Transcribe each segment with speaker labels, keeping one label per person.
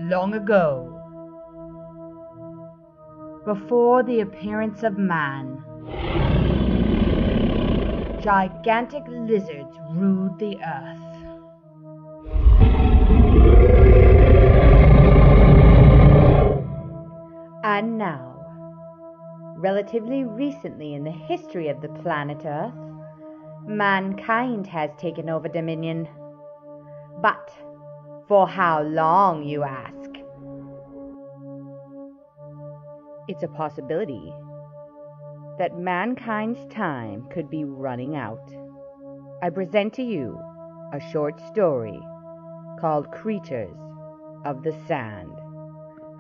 Speaker 1: long ago, before the appearance of man, gigantic lizards ruled the earth. And now, relatively recently in the history of the planet Earth, mankind has taken over dominion. But for how long, you ask? It's a possibility that mankind's time could be running out. I present to you a short story called Creatures of the Sand.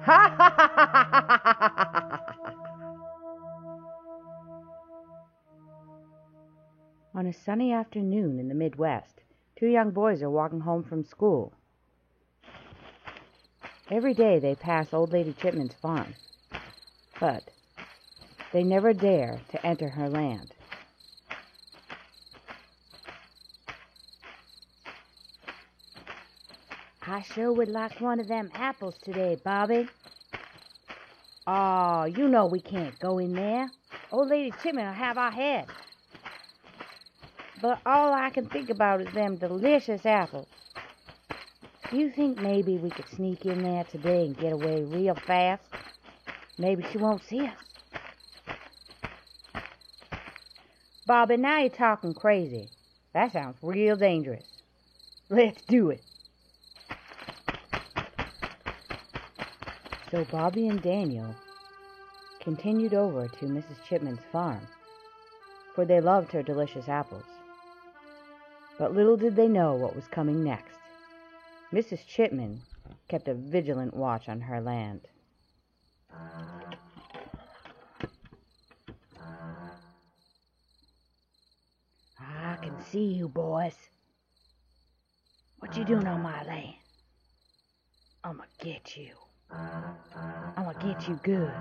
Speaker 1: Ha ha ha ha ha ha! On a sunny afternoon in the Midwest, two young boys are walking home from school. Every day they pass Old Lady Chipman's farm, but they never dare to enter her land.
Speaker 2: I sure would like one of them apples today, Bobby. Oh, you know we can't go in there. Old Lady Chipman will have our head. But all I can think about is them delicious apples. Do you think maybe we could sneak in there today and get away real fast? Maybe she won't see us. Bobby, now you're talking crazy. That sounds real dangerous. Let's do it. So Bobby and Daniel continued over to Mrs. Chipman's farm, for they loved her delicious apples. But little did they know what was coming next. Mrs. Chipman kept a vigilant watch on her land. I can see you, boys. What you doing on my land? I'ma get you. I'ma get you good.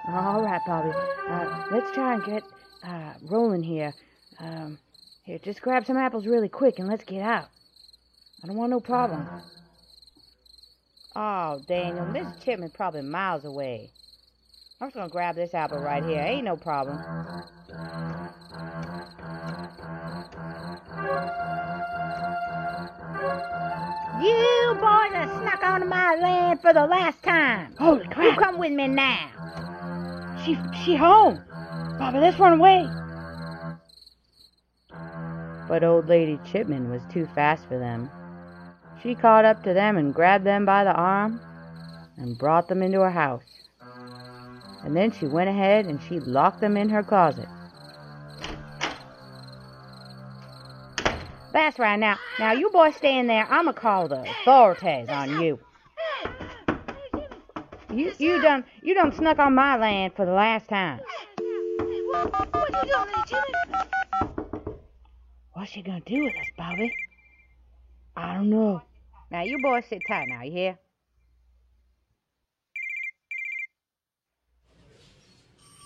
Speaker 2: All right, Bobby. Let's try and get rolling here. Here, just grab some apples really quick and let's get out. I don't want no problem. Oh, Daniel, Miss Chipman probably miles away. I'm just gonna grab this apple right here. Ain't no problem. You boys have snuck onto my land for the last time. Holy crap. You come with me now. She home. Bobby, let's run away. But Old Lady Chipman was too fast for them. She caught up to them and grabbed them by the arm and brought them into her house. And then she went ahead and she locked them in her closet. That's right. Now you boys stay in there. I'ma call the authorities on you. You done snuck on my land for the last time.
Speaker 3: What you doing, Lady Chipman?
Speaker 2: What's she gonna do with us, Bobby? I don't know. Now you boys sit tight now, you hear?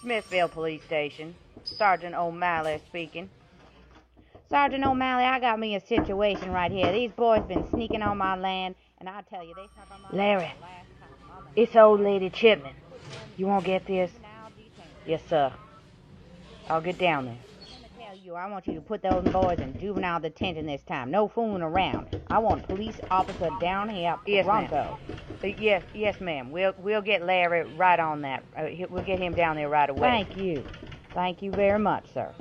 Speaker 2: Smithville Police Station. Sergeant O'Malley speaking. Sergeant O'Malley, I got me a situation right here. These boys been sneaking on my land, and I tell you, they snuck on my land. Larry, it's Old Lady Chipman. You won't get this? Yes, sir. I'll get down there. I want you to put those boys in juvenile detention this time. No fooling around. I want a police officer down here at Bronco. Yes, ma'am. We'll get Larry right on that. We'll get him down there right away. Thank you. Thank you very much, sir.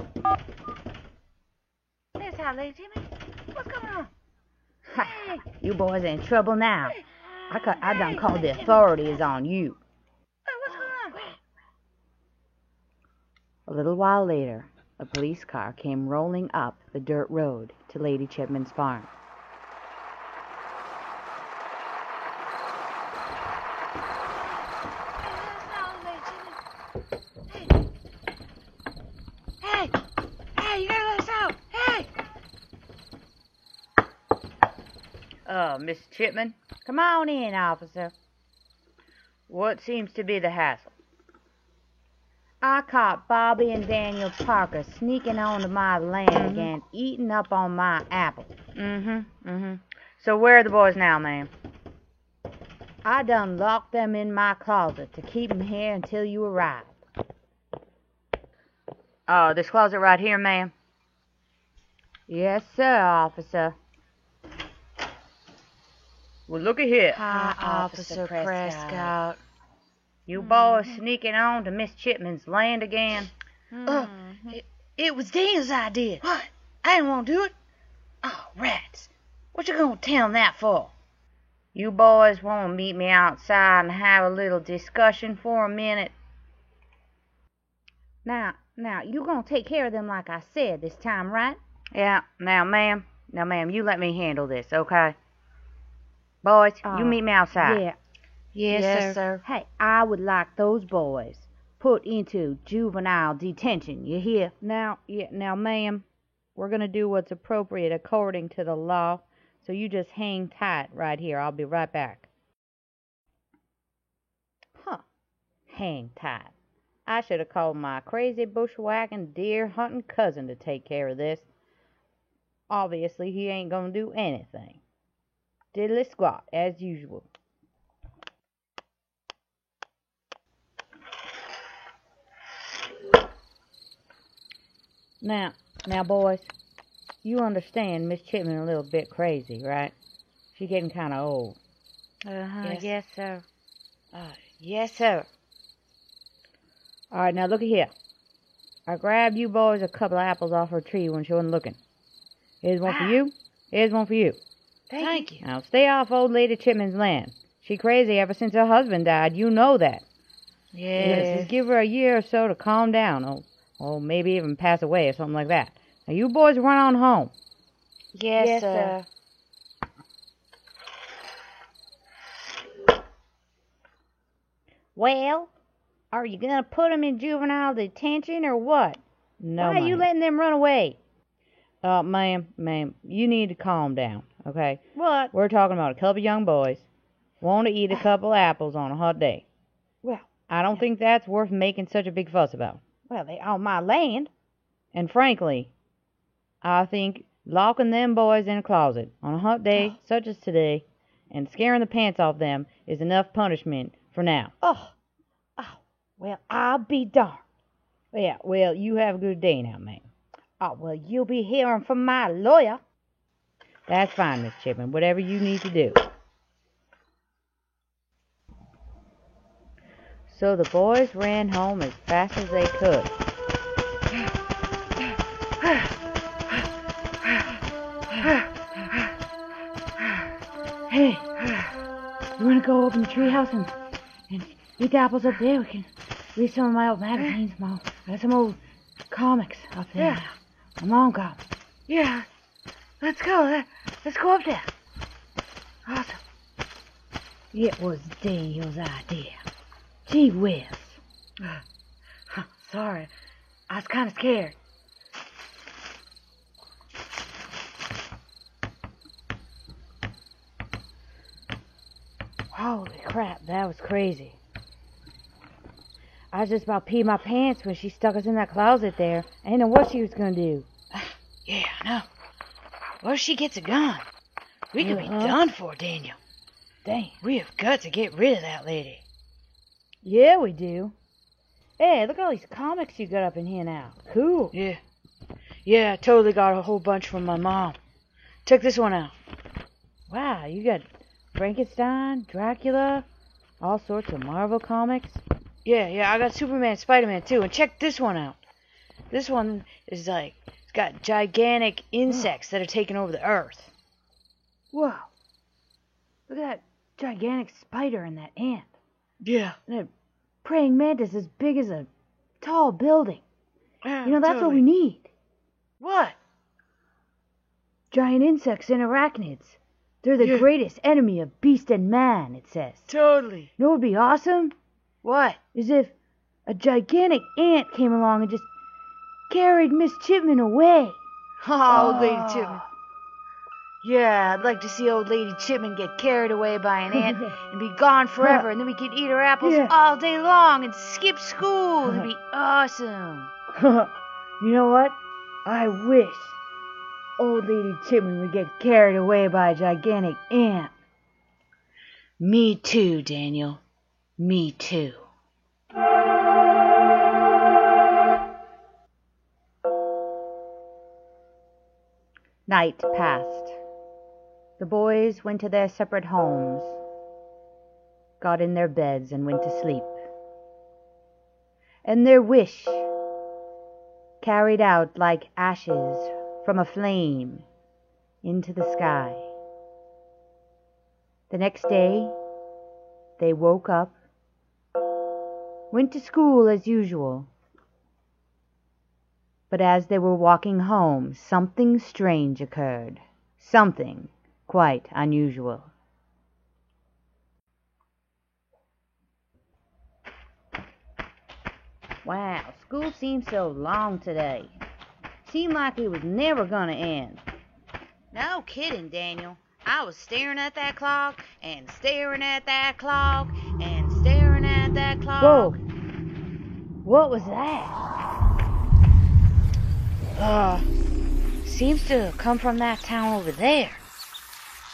Speaker 3: That's how, Lady Chipman. What's going on?
Speaker 2: Hey. You boys are in trouble now. I done called the authorities on you.
Speaker 3: Hey, what's going on?
Speaker 2: A little while later, a police car came rolling up the dirt road to Lady Chipman's farm.
Speaker 3: Hey, you gotta let us out. Hey!
Speaker 2: Miss Chipman? Come on in, officer. What seems to be the hassle? I caught Bobby and Daniel Parker sneaking onto my land again, eating up on my apples. So where are the boys now, ma'am?
Speaker 1: I done locked them in my closet to keep 'em here until you arrive.
Speaker 2: Oh, this closet right here, ma'am?
Speaker 1: Yes, sir, officer.
Speaker 2: Well, look at here.
Speaker 1: Hi, Officer Prescott.
Speaker 2: You boys sneaking on to Miss Chipman's land again?
Speaker 3: It was Daniel's idea. What? I didn't want to do it. Oh, rats. What you gonna tell him that for?
Speaker 2: You boys want to meet me outside and have a little discussion for a minute?
Speaker 1: Now, you gonna take care of them like I said this time, right?
Speaker 2: Yeah, now, ma'am, you let me handle this, okay? Boys, you meet me outside.
Speaker 1: Yeah.
Speaker 3: Yes, sir.
Speaker 1: Hey, I would like those boys put into juvenile detention, you hear?
Speaker 2: Now, ma'am, we're going to do what's appropriate according to the law, so you just hang tight right here. I'll be right back. Hang tight. I should have called my crazy bushwhacking, deer hunting cousin to take care of this. Obviously, he ain't going to do anything. Diddly squat, as usual. Now, boys, you understand Miss Chipman a little bit crazy, right? She's getting kind of old.
Speaker 3: Yes, sir.
Speaker 2: Yes, sir. All right, now look at here. I grabbed you boys a couple of apples off her tree when she wasn't looking. Here's one for you. Here's one for you.
Speaker 3: Thank you.
Speaker 2: Now, stay off old Lady Chipman's land. She crazy ever since her husband died. You know that.
Speaker 3: Yes.
Speaker 2: Just give her a year or so to calm down, or maybe even pass away or something like that. Now, you boys run on home.
Speaker 3: Yes, sir.
Speaker 2: Well, are you going to put them in juvenile detention or what?
Speaker 1: No,
Speaker 2: Why are you letting them run away? Ma'am, you need to calm down, okay?
Speaker 3: What?
Speaker 2: We're talking about a couple young boys want to eat a couple apples on a hot day.
Speaker 1: Well,
Speaker 2: I don't think that's worth making such a big fuss about.
Speaker 1: well, they on my land.
Speaker 2: And frankly, I think locking them boys in a closet on a hot day such as today and scaring the pants off them is enough punishment for now.
Speaker 1: Well, I'll be darned.
Speaker 2: Yeah, well, you have a good day now, ma'am.
Speaker 1: Oh, well, you'll be hearing from my lawyer.
Speaker 2: That's fine, Miss Chipman. Whatever you need to do. So the boys ran home as fast as they could.
Speaker 1: Hey, you want to go open the treehouse and eat the apples up there? We can read some of my old magazines, Mom. I got some old comics up there.
Speaker 3: Yeah.
Speaker 1: My mom got them.
Speaker 3: Yeah. Let's go. Let's go up there. Awesome.
Speaker 1: It was Daniel's idea. Gee whiz.
Speaker 3: Sorry. I was kind of scared.
Speaker 1: Holy crap, that was crazy. I was just about peed my pants when she stuck us in that closet there. I didn't know what she was going to do.
Speaker 3: Yeah, I know. What if she gets a gun? We could be done for, Daniel.
Speaker 1: Dang.
Speaker 3: We have got to get rid of that lady.
Speaker 1: Yeah, we do. Hey, look at all these comics you got up in here now. Cool.
Speaker 3: Yeah. Yeah, I totally got a whole bunch from my mom. Check this one out.
Speaker 1: Wow, you got Frankenstein, Dracula, all sorts of Marvel comics.
Speaker 3: Yeah, I got Superman, Spider-Man too. And check this one out. This one is like, it's got gigantic insects that are taking over the earth.
Speaker 1: Whoa. Look at that gigantic spider and that ant.
Speaker 3: Yeah.
Speaker 1: And a praying mantis as big as a tall building.
Speaker 3: Yeah,
Speaker 1: You know, that's what we need.
Speaker 3: What?
Speaker 1: Giant insects and arachnids. They're the greatest enemy of beast and man, it says.
Speaker 3: Totally.
Speaker 1: You know what would be awesome?
Speaker 3: What?
Speaker 1: Is if a gigantic ant came along and just carried Miss Chipman away.
Speaker 3: Oh, Old Lady Chipman. Yeah, I'd like to see Old Lady Chipman get carried away by an ant and be gone forever, and then we could eat her apples all day long and skip school. It'd be awesome.
Speaker 1: You know what? I wish
Speaker 3: Old Lady Chipmunk would get carried away by a gigantic ant. Me too, Daniel. Me too.
Speaker 1: Night passed. The boys went to their separate homes, got in their beds, and went to sleep. And their wish, carried out like ashes from a flame into the sky. The next day, they woke up, went to school as usual. But as they were walking home, something strange occurred. Something quite unusual.
Speaker 2: Wow, school seemed so long today. Seemed like it was never gonna end. No kidding, Daniel. I was staring at that clock, and staring at that clock, and staring at that clock.
Speaker 3: Whoa! What was that?
Speaker 2: Seems to come from that town over there.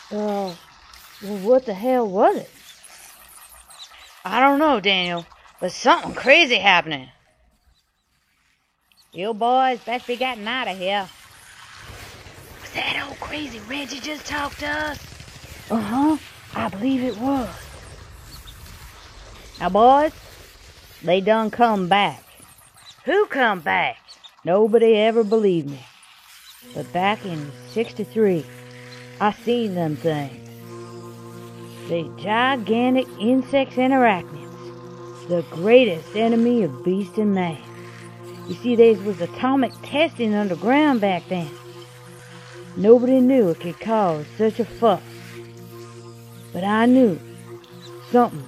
Speaker 3: Well, what the hell was it?
Speaker 2: I don't know, Daniel, but something crazy happening. You boys best be getting out of here. Was that old crazy Reggie just talked to us?
Speaker 3: Uh-huh, I believe it was.
Speaker 2: Now, boys, they done come back.
Speaker 3: Who come back?
Speaker 2: Nobody ever believed me. But back in '63, I seen them things. The gigantic insects and arachnids, the greatest enemy of beast and man. You see, there was atomic testing underground back then. Nobody knew it could cause such a fuss. But I knew something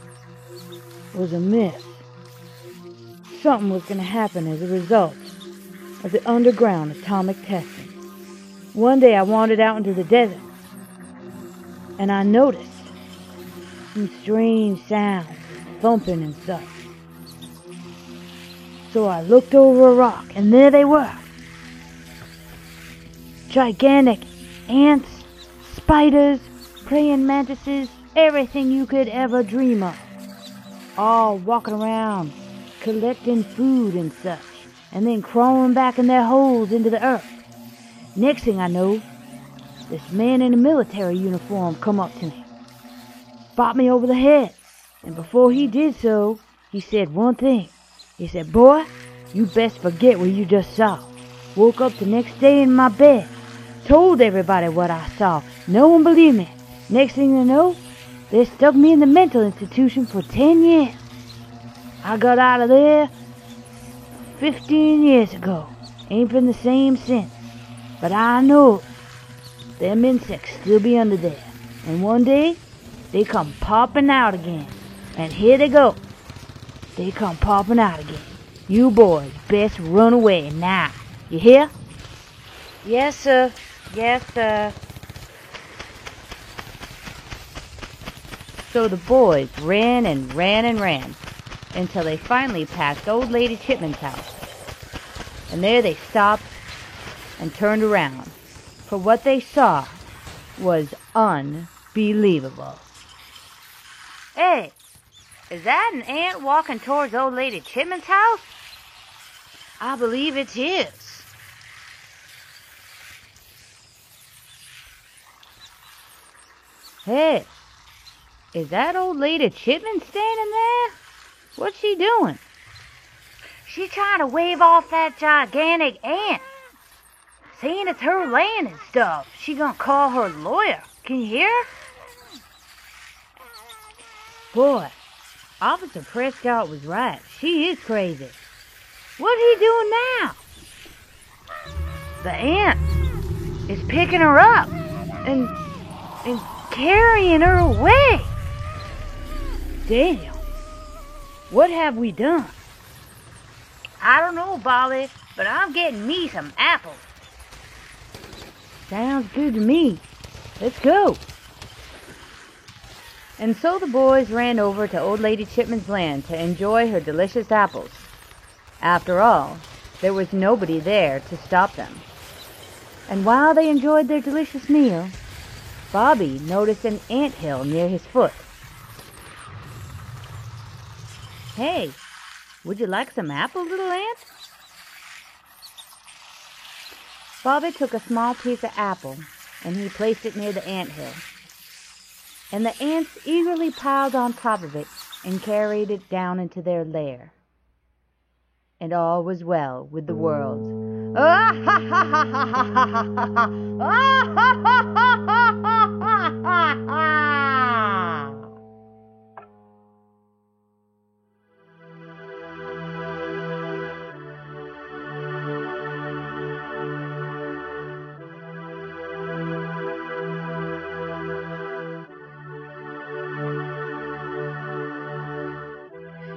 Speaker 2: was amiss. Something was going to happen as a result of the underground atomic testing. One day I wandered out into the desert, and I noticed some strange sounds, thumping and such. So I looked over a rock, and there they were. Gigantic ants, spiders, praying mantises, everything you could ever dream of. All walking around, collecting food and such, and then crawling back in their holes into the earth. Next thing I know, this man in a military uniform come up to me, bopped me over the head, and before he did so, he said one thing. He said, "Boy, you best forget what you just saw." Woke up the next day in my bed, told everybody what I saw. No one believed me. Next thing I know, they stuck me in the mental institution for 10 years. I got out of there 15 years ago. Ain't been the same since. But I know them insects still be under there. And one day, they come popping out again. And here they go. They come popping out again. You boys best run away now. You hear?
Speaker 3: Yes, sir. Yes, sir.
Speaker 1: So the boys ran and ran and ran until they finally passed Old Lady Chipmunk's house. And there they stopped and turned around, for what they saw was unbelievable.
Speaker 3: Hey, is that an ant walking towards Old Lady Chipmunk's house? I believe it's his.
Speaker 1: Hey, is that Old Lady Chipmunk standing there? What's she doing?
Speaker 3: She's trying to wave off that gigantic ant, saying it's her land and stuff. She gonna call her lawyer. Can you hear her?
Speaker 1: Boy, Officer Prescott was right. She is crazy. What's he doing now?
Speaker 3: The ant is picking her up and carrying her away.
Speaker 1: Daniel, what have we done?
Speaker 3: I don't know, Bobby, but I'm getting me some apples.
Speaker 1: Sounds good to me. Let's go. And so the boys ran over to Old Lady Chipmunk's land to enjoy her delicious apples. After all, there was nobody there to stop them. And while they enjoyed their delicious meal, Bobby noticed an anthill near his foot. "Hey, would you like some apples, little ant?" Bobby took a small piece of apple, and he placed it near the anthill. And the ants eagerly piled on top of it and carried it down into their lair. And all was well with the world.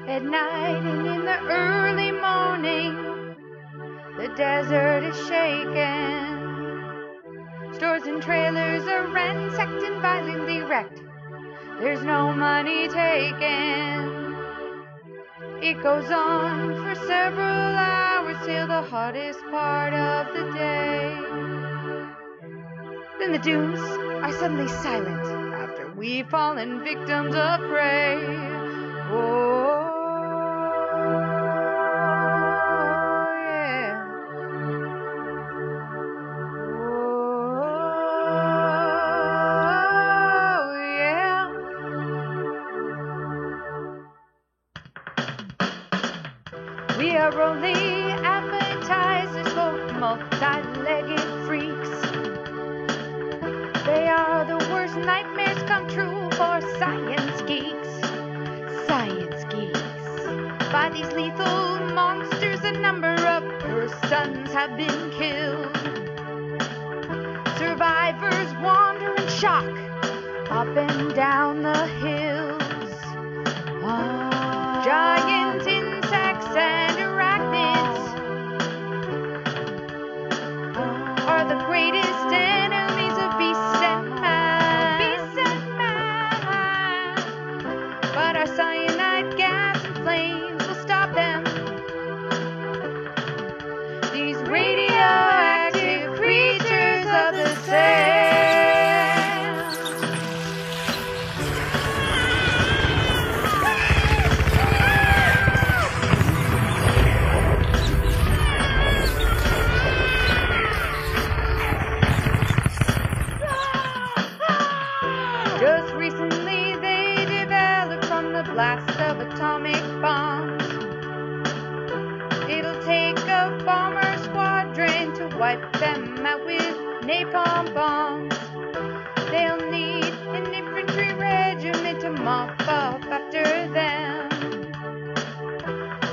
Speaker 3: At night and in the early morning, the desert is shaken. Stores and trailers are ransacked and violently wrecked. There's no money taken. It goes on for several hours till the hottest part of the day. Then the dunes are suddenly silent after we've fallen victims of prey. Oh. We are only appetizers for multi-legged freaks. They are the worst nightmares come true for science geeks. Science geeks. By these lethal monsters, a number of persons have been killed. Survivors wander in shock up and down the hills. Giant insects and arachnids are the greatest enemies of beast and man. But our cyanide gas and flames will stop them. These radioactive creatures of the sand. Just recently they developed from the blast of atomic bombs. It'll take a bomber squadron to wipe them out with napalm bombs. They'll need an infantry regiment to mop up after them.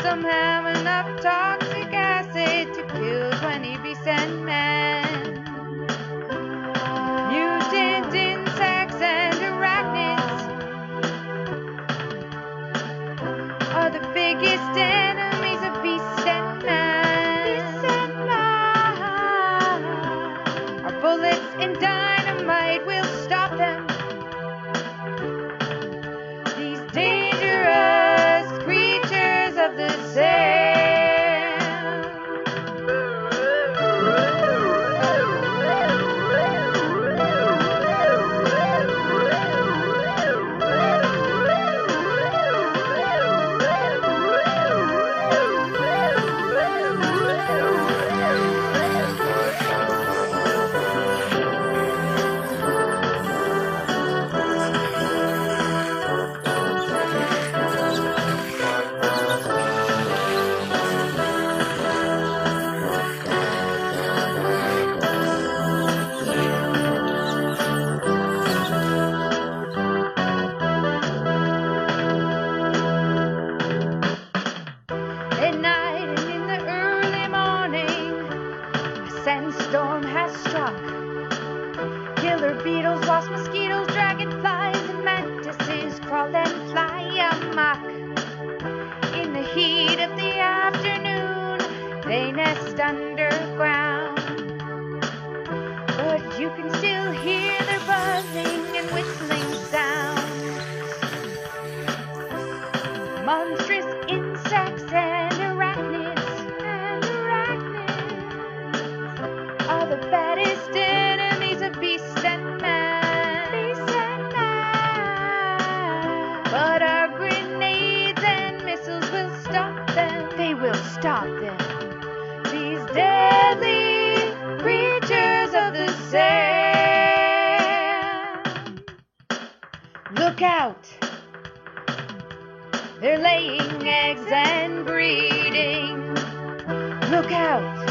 Speaker 3: Some have enough toxic acid to kill 20 beasts and men. Mutant insects and arachnids are the biggest enemies of beast and man. Our bullets and dynamite will stop them. These dangerous creatures of the sand. At night and in the early morning, a sandstorm has struck. Killer beetles, wasps, mosquitoes, dragonflies, and mantises crawl and fly amok. In the heat of the afternoon, they nest underground. But you can still hear their buzzing and whistling sounds. Monstrous insects and arachnids are the baddest
Speaker 2: Look out! They're laying eggs and breeding. Look out!